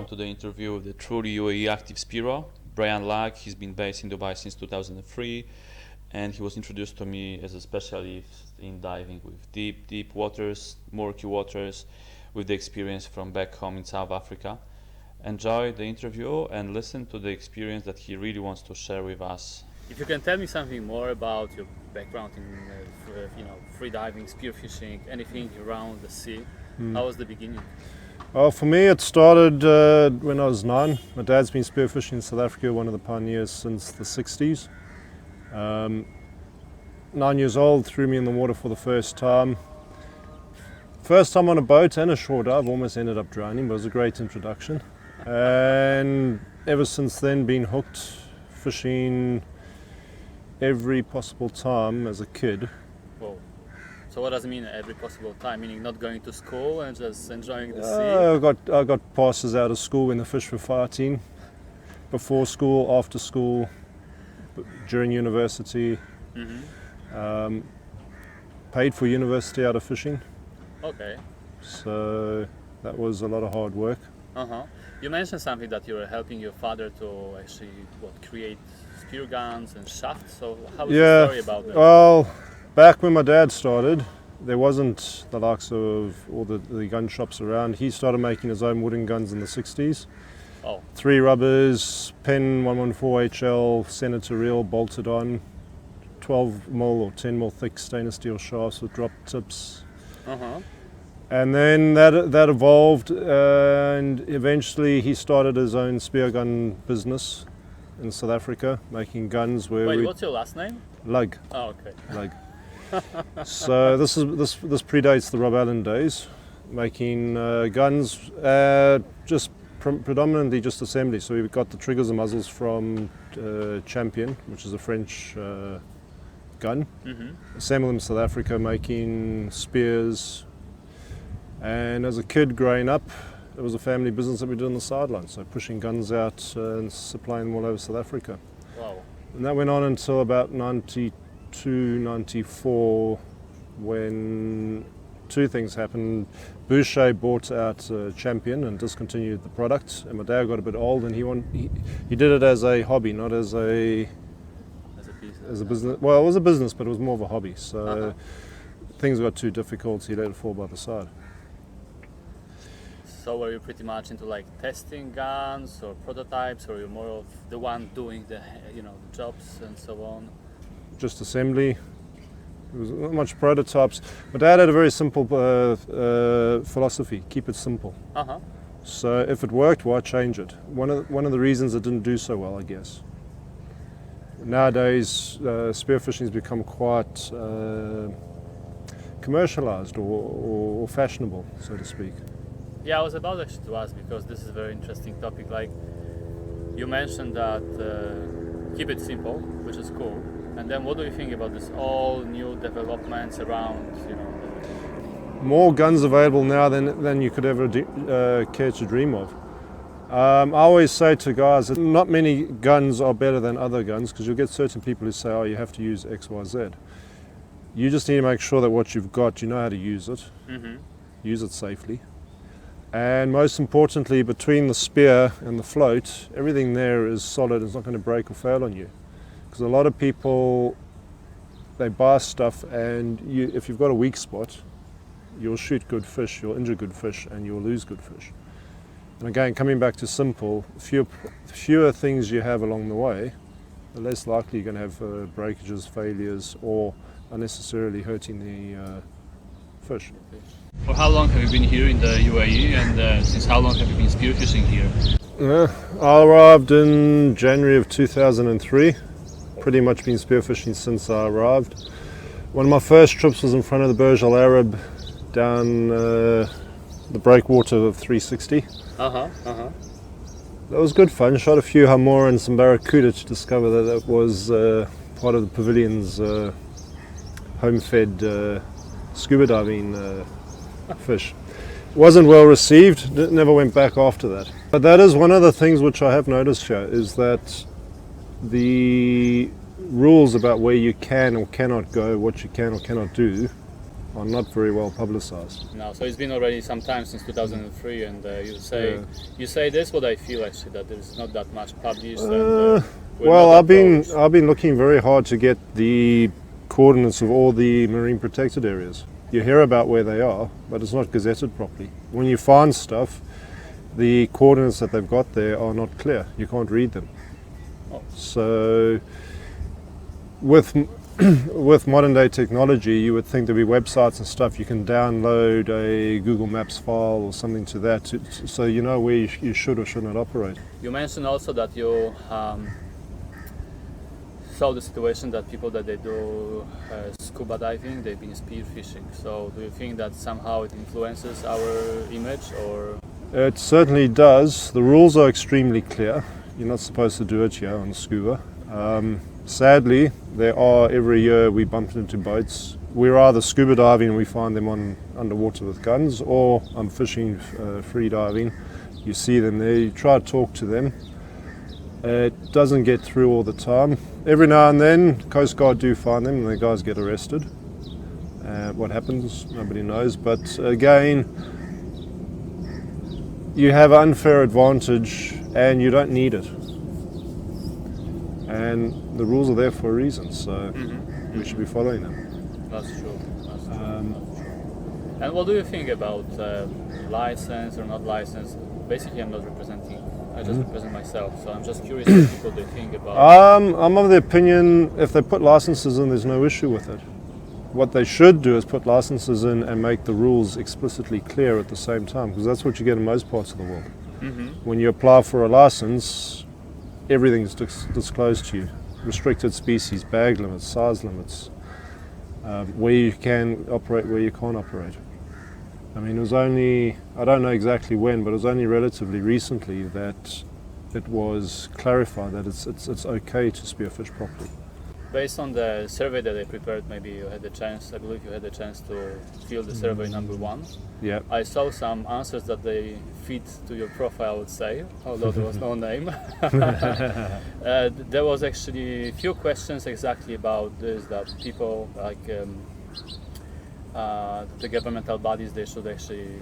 on to the interview with the truly UAE active Spearo, Brian Lugg. He's been based in Dubai since 2003, and he was introduced to me as a specialist in diving with deep waters, murky waters, with the experience from back home in South Africa. Enjoy the interview and listen to the experience that he really wants to share with us. If you can tell me something more about your background in freediving, spearfishing, anything around the sea, how was the beginning? Well, for me it started when I was 9. My dad's been spearfishing in South Africa, one of the pioneers since the 60s. 9 years old, threw me in the water for the first time. First time on a boat and a shore dive, almost ended up drowning, but it was a great introduction. And ever since then been hooked, fishing every possible time as a kid. Whoa. So what does it mean every possible time? Meaning not going to school and just enjoying the sea? I got passes out of school when the fish were fighting. Before school, after school, during university. Paid for university out of fishing. Okay. So that was a lot of hard work. You mentioned something that you were helping your father to actually create spear guns and shafts. So how was the story about that? Well, back when my dad started, there wasn't the likes of all the gun shops around. He started making his own wooden guns in the 60s. Oh. 3 rubbers, Pen 114 HL, Senator reel bolted on, 12mm or 10mm thick stainless steel shafts with drop tips. And then that evolved, and eventually he started his own spear gun business in South Africa, making guns where. Wait, what's your last name? Lugg. Oh, okay. Lugg. So this predates the Rob Allen days, making guns predominantly just assembly. So we've got the triggers and muzzles from Champion, which is a French gun. Assemble them in South Africa, making spears. And as a kid growing up, it was a family business that we did on the sidelines, so pushing guns out and supplying them all over South Africa. Wow. And that went on until about 92, 94, when 2 things happened. Boucher bought out Champion and discontinued the product, and my dad got a bit old, and he did it as a hobby, not as a business. Well, it was a business, but it was more of a hobby. So things got too difficult, he let it fall by the side. So were you pretty much into testing guns or prototypes, or you're more of the one doing the the jobs and so on? Just assembly. It was not much prototypes. My dad had a very simple philosophy: keep it simple. So if it worked, why change it? One of the reasons it didn't do so well, I guess. Nowadays, spearfishing has become quite commercialized or fashionable, so to speak. Yeah, I was about actually to ask, because this is a very interesting topic. Like you mentioned that keep it simple, which is cool. And then what do you think about this all new developments around, More guns available now than you could ever care to dream of. I always say to guys that not many guns are better than other guns, because you'll get certain people who say, oh, you have to use X, Y, Z. You just need to make sure that what you've got, you know how to use it, use it safely. And most importantly, between the spear and the float, everything there is solid. It's not going to break or fail on you. Because a lot of people, they buy stuff, and if you've got a weak spot, you'll shoot good fish, you'll injure good fish, and you'll lose good fish. And again, coming back to simple, fewer things you have along the way, the less likely you're going to have breakages, failures, or unnecessarily hurting the fish. For how long have you been here in the UAE, and since how long have you been spearfishing here? I arrived in January of 2003. Pretty much been spearfishing since I arrived. One of my first trips was in front of the Burj Al Arab down the breakwater of 360. That was good fun. Shot a few hamor and some barracuda to discover that it was part of the pavilion's home-fed scuba diving fish. Wasn't well received, never went back after that. But that is one of the things which I have noticed here, is that the rules about where you can or cannot go, what you can or cannot do, are not very well publicized. No, so it's been already some time since 2003, and you say that's what I feel actually, that there's not that much published. Well, I've been looking very hard to get the coordinates of all the marine protected areas. You hear about where they are, but it's not gazetted properly. When you find stuff, the coordinates that they've got there are not clear. You can't read them. Oh. So with modern day technology, you would think there'd be websites and stuff you can download a Google Maps file or something to that, so you know where you should or should not operate. You mentioned also that you saw the situation that people that they do scuba diving, they've been spearfishing. So do you think that somehow it influences our image, or? It certainly does. The rules are extremely clear. You're not supposed to do it here on scuba. Sadly, every year we bump into boats. We're either scuba diving and we find them underwater with guns, or I'm fishing free diving. You see them there, you try to talk to them. It doesn't get through all the time. Every now and then, Coast Guard do find them and the guys get arrested. What happens, nobody knows. But again, you have unfair advantage and you don't need it. And the rules are there for a reason, so we should be following them. That's true. That's true. And what do you think about license or not license? Basically, I'm not representing. I just represent myself, so I'm just curious what people they think about. I'm of the opinion if they put licenses in, there's no issue with it. What they should do is put licenses in and make the rules explicitly clear at the same time, because that's what you get in most parts of the world. When you apply for a license, everything's disclosed to you. Restricted species, bag limits, size limits, where you can operate, where you can't operate. I mean, it was only, I don't know exactly when, but it was only relatively recently that it was clarified that it's okay to spearfish properly. Based on the survey that I prepared, maybe you had the chance, I believe you had the chance to fill the survey number 1. Yeah. I saw some answers that they fit to your profile, I would say, although there was no name. There was actually a few questions exactly about this, that people like the governmental bodies, they should actually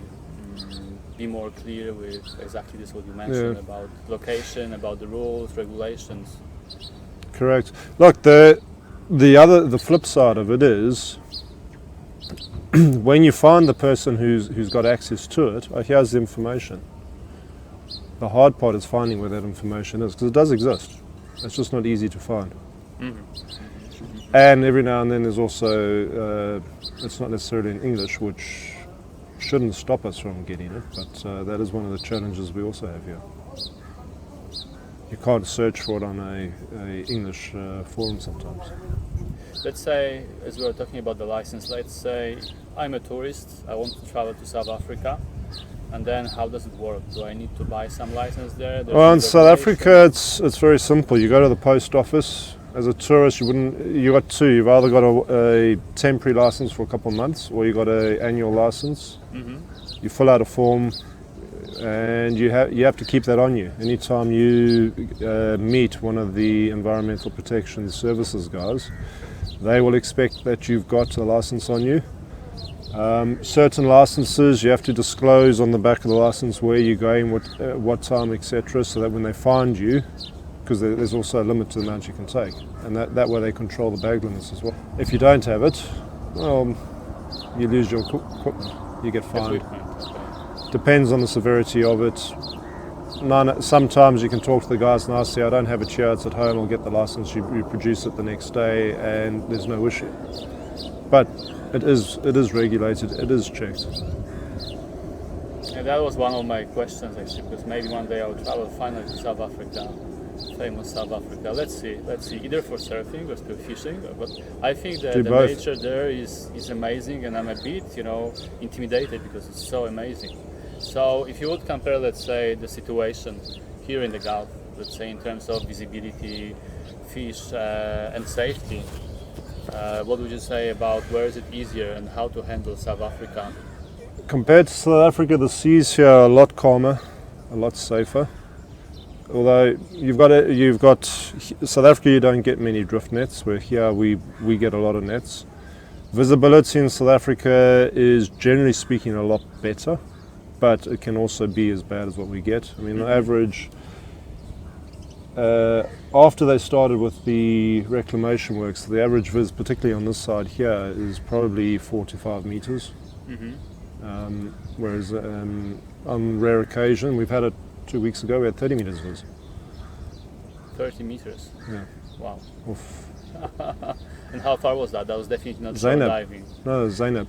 be more clear with exactly this what you mentioned about location, about the rules, regulations. Correct. Look, the flip side of it is when you find the person who's got access to it, here's the information. The hard part is finding where that information is, because it does exist. It's just not easy to find. And every now and then there's also, it's not necessarily in English, which shouldn't stop us from getting it, but that is one of the challenges we also have here. You can't search for it on a English forum sometimes. Let's say, as we were talking about the license, let's say I'm a tourist, I want to travel to South Africa, and then how does it work? Do I need to buy some license there? Well, in South Africa it's very simple. You go to the post office. As a tourist, you got two. You've either got a temporary license for a couple of months, or you got an annual license. You fill out a form, and you have to keep that on you. Anytime you meet one of the environmental protection services guys, they will expect that you've got a license on you. Certain licenses you have to disclose on the back of the license where you're going, what time, etc., so that when they find you, because there's also a limit to the amount you can take, and that way they control the bag limits as well. If you don't have it, well, you lose your equipment, you get fined. Depends on the severity of it. Sometimes you can talk to the guys nicely, I don't have it here, it's at home, I'll get the license, you produce it the next day, and there's no issue. But it is regulated, it is checked. And that was one of my questions actually, because maybe one day I'll travel finally to South Africa. Famous South Africa. Let's see, either for surfing or spearfishing, but I think that the nature there is amazing, and I'm a bit, intimidated because it's so amazing. So if you would compare, let's say, the situation here in the Gulf, let's say in terms of visibility, fish and safety, what would you say about where is it easier and how to handle South Africa? Compared to South Africa, the seas here are a lot calmer, a lot safer. Although you've got South Africa, you don't get many drift nets, where here we get a lot of nets. Visibility in South Africa is generally speaking a lot better, but it can also be as bad as what we get. I mean, the average, after they started with the reclamation works, the average viz, particularly on this side here, is probably 4 to 5 meters. Whereas on rare occasion, we've had it 2 weeks ago, we had 30 meters viz. 30 meters? Yeah. Wow. Oof. And how far was that? That was definitely not Zainab. diving. No, Zainab.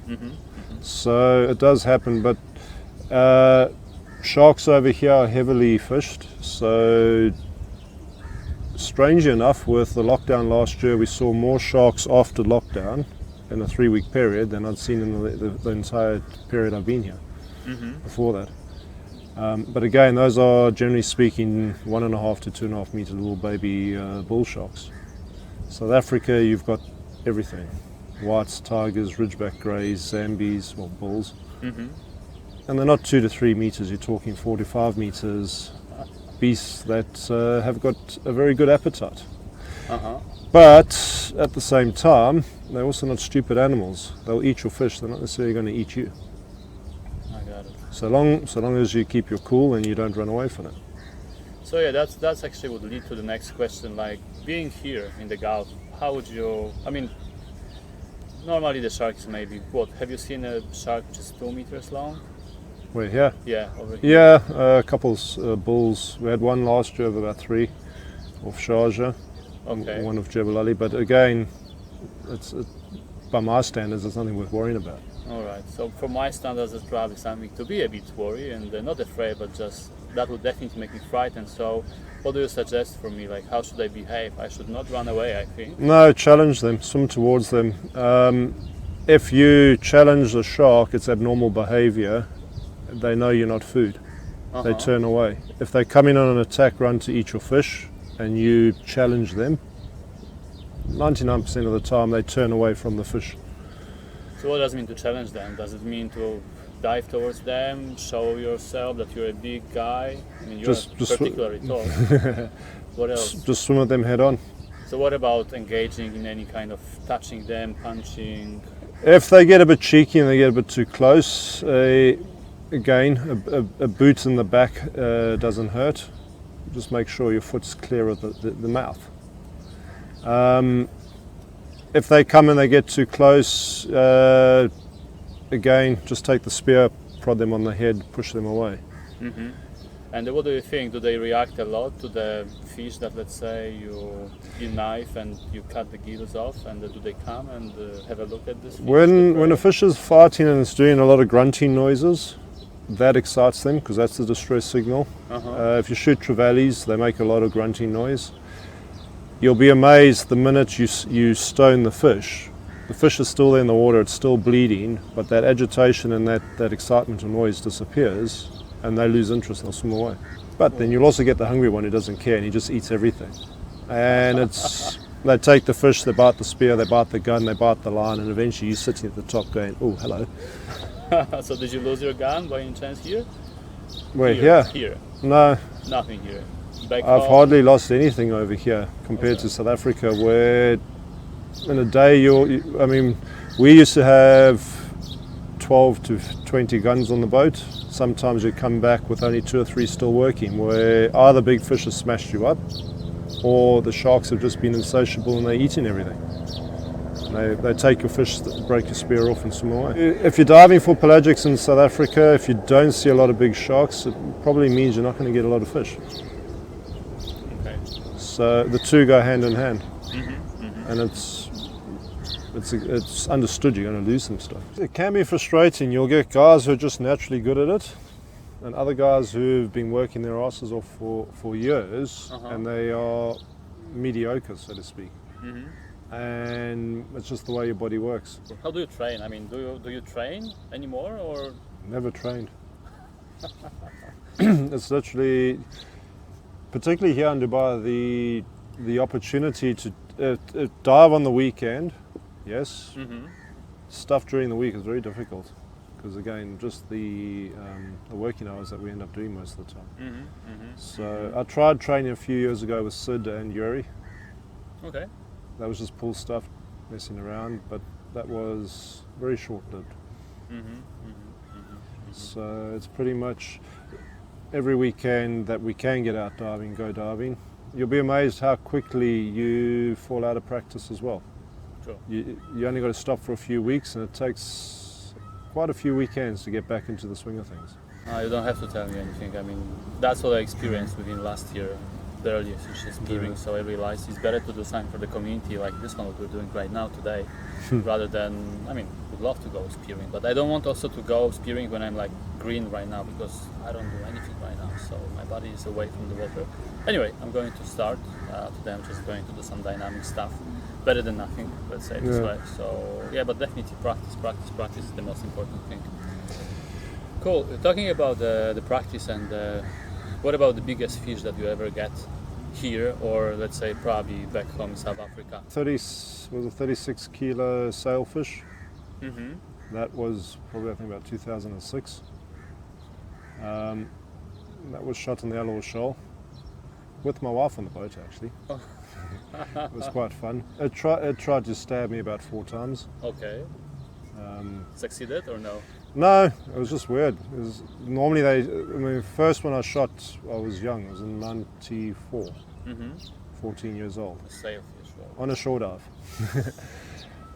So it does happen, but sharks over here are heavily fished. So strangely enough, with the lockdown last year, we saw more sharks after lockdown in a 3-week period than I'd seen in the entire period I've been here before that. But again, those are generally speaking 1.5 to 2.5 meter little baby bull sharks. South Africa, you've got everything: whites, tigers, ridgeback greys, zambies, well, bulls. And they're not 2 to 3 meters, you're talking 4 to 5 meters, beasts that have got a very good appetite. But at the same time, they're also not stupid animals. They'll eat your fish, they're not necessarily going to eat you. I got it. So long as you keep your cool and you don't run away from it. So yeah, that's actually would lead to the next question. Like, being here in the Gulf, how would you? I mean, normally the shark is maybe what? Have you seen a shark which is 2 meters long? We're here. Yeah, over here. Yeah, a couple bulls. We had one last year of about 3 off Sharjah, one of Jebel Ali. But again, by my standards, it's nothing worth worrying about. All right. So for my standards, it's probably something to be a bit worried and not afraid, but just that would definitely make me frightened. So what do you suggest for me? Like, how should I behave? I should not run away, I think. No, challenge them, swim towards them. If you challenge the shark, it's abnormal behavior. They know you're not food. They turn away. If they come in on an attack run to eat your fish and you challenge them, 99% of the time they turn away from the fish. So what does it mean to challenge them? Does it mean to dive towards them, show yourself that you're a big guy? I mean, you're particularly tall. What else? Just swim at them head on. So what about engaging in any kind of touching them, punching? If they get a bit cheeky and they get a bit too close, again, a boot in the back doesn't hurt. Just make sure your foot's clear of the mouth. If they come and they get too close, again, just take the spear, prod them on the head, push them away. And what do you think? Do they react a lot to the fish that, let's say, you knife and you cut the gills off, and do they come and have a look at this fish? When a fish is fighting and it's doing a lot of grunting noises, that excites them because that's the distress signal. If you shoot trevallies, they make a lot of grunting noise. You'll be amazed the minute you stone the fish is still there in the water, it's still bleeding, but that agitation and that excitement and noise disappears and they lose interest and they'll swim away. But then you'll also get the hungry one who doesn't care and he just eats everything. And they take the fish, they bite the spear, they bite the gun, they bite the line, and eventually you're sitting at the top going, oh, hello. So did you lose your gun by any chance here? Where, here? Here. No. Nothing here. Back I've home? hardly lost anything over here compared to South Africa, where in a day I mean, we used to have 12 to 20 guns on the boat. Sometimes you come back with only 2 or 3 still working, where either big fish have smashed you up or the sharks have just been insatiable and they're eating everything. They take your fish, break your spear off and swim away. If you're diving for pelagics in South Africa, if you don't see a lot of big sharks, it probably means you're not going to get a lot of fish. Okay. So the two go hand in hand, and it's understood you're going to lose some stuff. It can be frustrating. You'll get guys who are just naturally good at it, and other guys who've been working their asses off for years, and they are mediocre, so to speak. And it's just the way your body works. How do you train? I mean, do you train anymore, or? Never trained. It's literally, particularly here in Dubai, the opportunity to dive on the weekend, yes. Stuff during the week is very difficult because again, just the working hours that we end up doing most of the time. So I tried training a few years ago with Sid and Yuri. Okay. That was just pull stuff, messing around, but that was very short-lived. So it's pretty much every weekend that we can get out diving, go diving. You'll be amazed how quickly you fall out of practice as well. Sure. You only got to stop for a few weeks, and it takes quite a few weekends to get back into the swing of things. You don't have to tell me anything. I mean, that's what I experienced within last year, barely spearing. So I realized it's better to do something for the community like this one what we're doing right now today, rather than, I mean, would love to go spearing, but I don't want also to go spearing when I'm like green right now, because I don't do anything right now, so my body is away from the water. Anyway, I'm going to start. Today I'm just going to do some dynamic stuff. Better than nothing, let's say it this way. So yeah, but definitely practice is the most important thing. Cool. Talking about the practice, and what about the biggest fish that you ever get here, or let's say probably back home in South Africa? Was a 36 kilo sailfish. Mm-hmm. That was probably, I think, about 2006. That was shot in the Aloha Shoal with my wife on the boat, actually. Oh. It was quite fun. It tried to stab me about 4 times. Okay. Succeeded or no? No, it was just weird. Normally first when I shot, I was young. I was in 94, 14 years old. A sailfish. On a shore dive.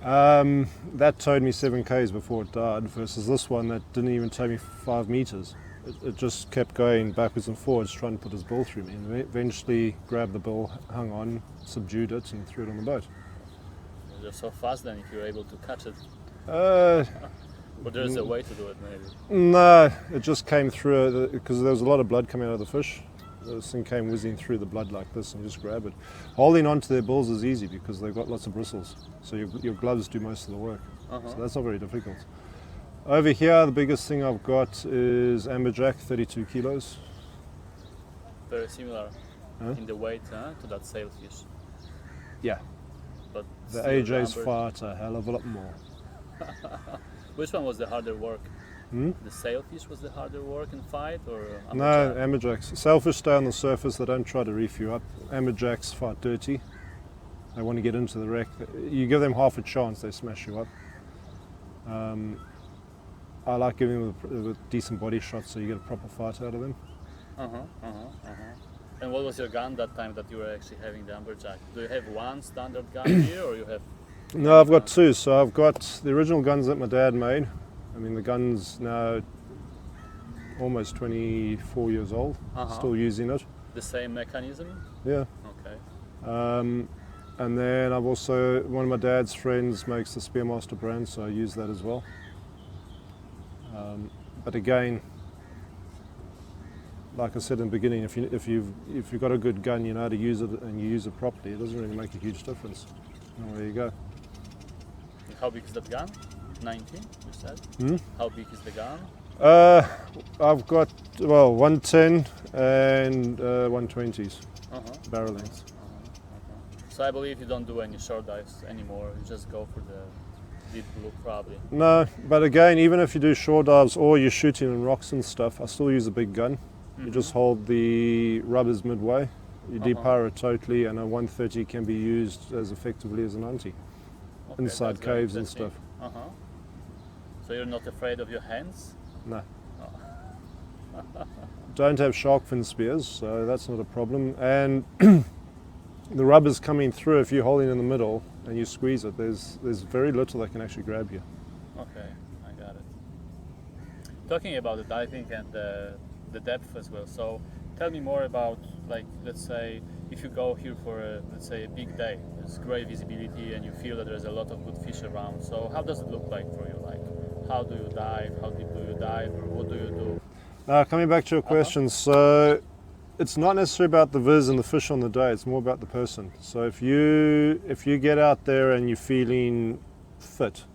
That towed me 7 k's before it died, versus this one that didn't even tow me 5 meters. It just kept going backwards and forwards, trying to put his bill through me, and eventually grabbed the bill, hung on, subdued it, and threw it on the boat. You're so fast then, if you're able to catch it. But there's a way to do it, maybe. No, it just came through, because there was a lot of blood coming out of the fish. This thing came whizzing through the blood like this, and just grab it. Holding onto their bills is easy because they've got lots of bristles, so your gloves do most of the work. So that's not very difficult. Over here, the biggest thing I've got is AMBERJACK, 32 kilos. Very similar in the weight to that sailfish. Yeah. But the still AJ's the fight a hell of a lot more. Which one was the harder work? The sailfish was the harder work and fight, or No, AMBERJACks. Sailfish stay on the surface, they don't try to reef you up. AMBERJACks fight dirty. They want to get into the wreck. You give them half a chance, they smash you up. I like giving them a decent body shot so you get a proper fight out of them. And what was your gun that time that you were actually having the AMBERJACK? Do you have one standard gun here, or you have? No, I've got 2. So I've got the original guns that my dad made. I mean, the gun's now almost 24 years old, still using it. The same mechanism? Yeah. Okay. And then I've also, one of my dad's friends makes the Spearmaster brand, so I use that as well. But again, like I said in the beginning, if you've got a good gun, you know how to use it, and you use it properly, it doesn't really make a huge difference. And there you go. How big is that gun? 19, you said? How big is the gun? I've got, 110 and 120s, barrel lengths. So I believe you don't do any short dives anymore, you just go for the deep blue probably. No, but again, even if you do shore dives or you're shooting in rocks and stuff, I still use a big gun. You just hold the rubbers midway, you depower it totally, and a 130 can be used as effectively as a 90 inside caves and stuff. So you're not afraid of your hands? No. Don't have shark fin spears, so that's not a problem. And the rubber's coming through, if you're holding in the middle and you squeeze it, there's very little that can actually grab you. Okay, I got it. Talking about the diving and the depth as well, so tell me more about, like, let's say if you go here for let's say a big day, there's great visibility and you feel that there's a lot of good fish around, so how does it look like for you? Like, how do you dive, how deep do you dive, or what do you do? Coming back to your question, so it's not necessarily about the viz and the fish on the day, it's more about the person. So if you get out there and you're feeling fit,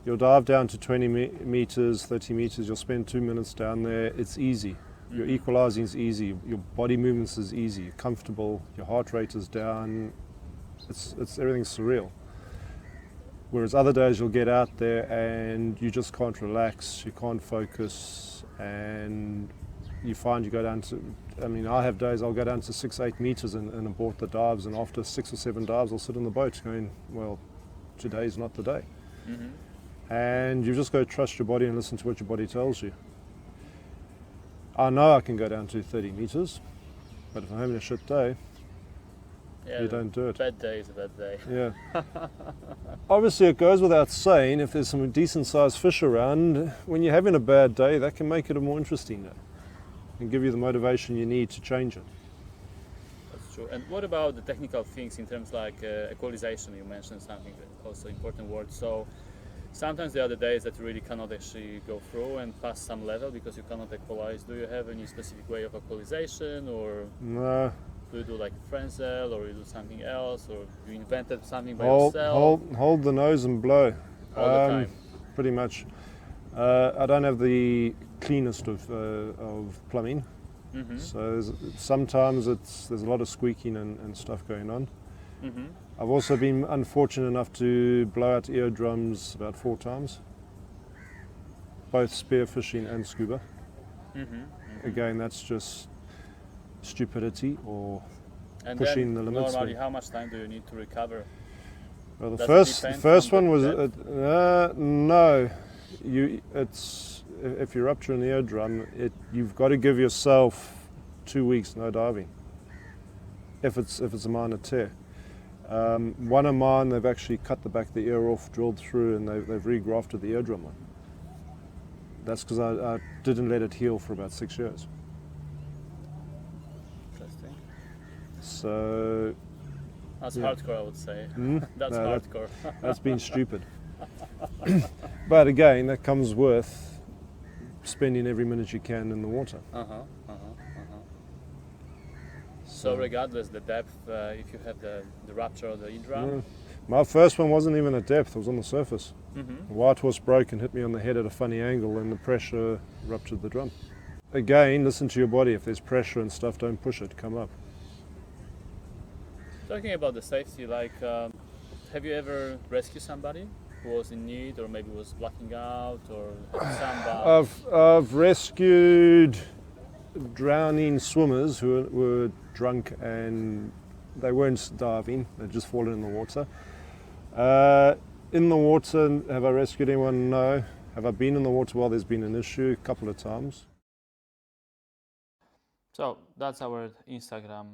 you'll dive down to 20 meters, 30 meters, you'll spend 2 minutes down there, it's easy. Your equalizing is easy, your body movements is easy, you're comfortable, your heart rate is down, everything's surreal. Whereas other days you'll get out there and you just can't relax, you can't focus, and you find you go down to, I have days I'll go down to 6-8 meters and abort the dives, and after 6 or 7 dives I'll sit on the boat going, well, today's not the day. Mm-hmm. And you've just got to trust your body and listen to what your body tells you. I know I can go down to 30 meters, but if I'm having a shit day, Yeah, you don't do it. Bad day is a bad day. Yeah. Obviously, it goes without saying, if there's some decent sized fish around, when you're having a bad day, that can make it a more interesting day and give you the motivation you need to change it. That's true. And what about the technical things in terms like equalization? You mentioned something that also important word. So sometimes there are the days that you really cannot actually go through and pass some level because you cannot equalize. Do you have any specific way of equalization, or No. do you do like Frenzel, or you do something else, or you invented something by yourself? Hold the nose and blow. All the time. Pretty much. I don't have the cleanest of plumbing, Mm-hmm. so sometimes there's a lot of squeaking and stuff going on. Mm-hmm. I've also been unfortunate enough to blow out eardrums about 4 times, both spearfishing and scuba. Mm-hmm. Mm-hmm. Again, that's just stupidity or And pushing then the limits. normally, how much time do you need to recover? Well, the Does it first depend on one was the no. If you rupture an eardrum, you've got to give yourself 2 weeks no diving. If it's a minor tear. One of mine, they've actually cut the back of the ear off, drilled through, and they've regrafted the eardrum on. That's because I didn't let it heal for about 6 years. Interesting. So That's Yeah. hardcore, I would say. mm, That's no, hardcore. that's been stupid. But again, that comes with spending every minute you can in the water. So regardless the depth, if you have the rupture of the eardrum, Mm. My first one wasn't even at depth, it was on the surface. mm-hmm. The white horse broke and hit me on the head at a funny angle, and the pressure ruptured the drum. Again, listen to your body. If there's pressure and stuff, don't push it, come up. Talking about the safety, like have you ever rescued somebody who was in need, or maybe was blacking out, or had somebody? I've rescued drowning swimmers who were drunk and they weren't diving, they'd just fallen in the water. In the water, have I rescued anyone? No. Have I been in the water while there's been an issue? A couple of times. So that's our Instagram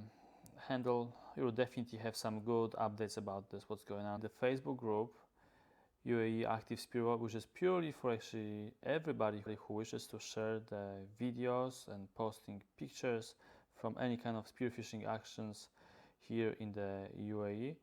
handle. You will definitely have some good updates about this, what's going on. The Facebook group, UAEactiveSPEARO, which is purely for actually everybody who wishes to share the videos and posting pictures from any kind of spearfishing actions here in the UAE.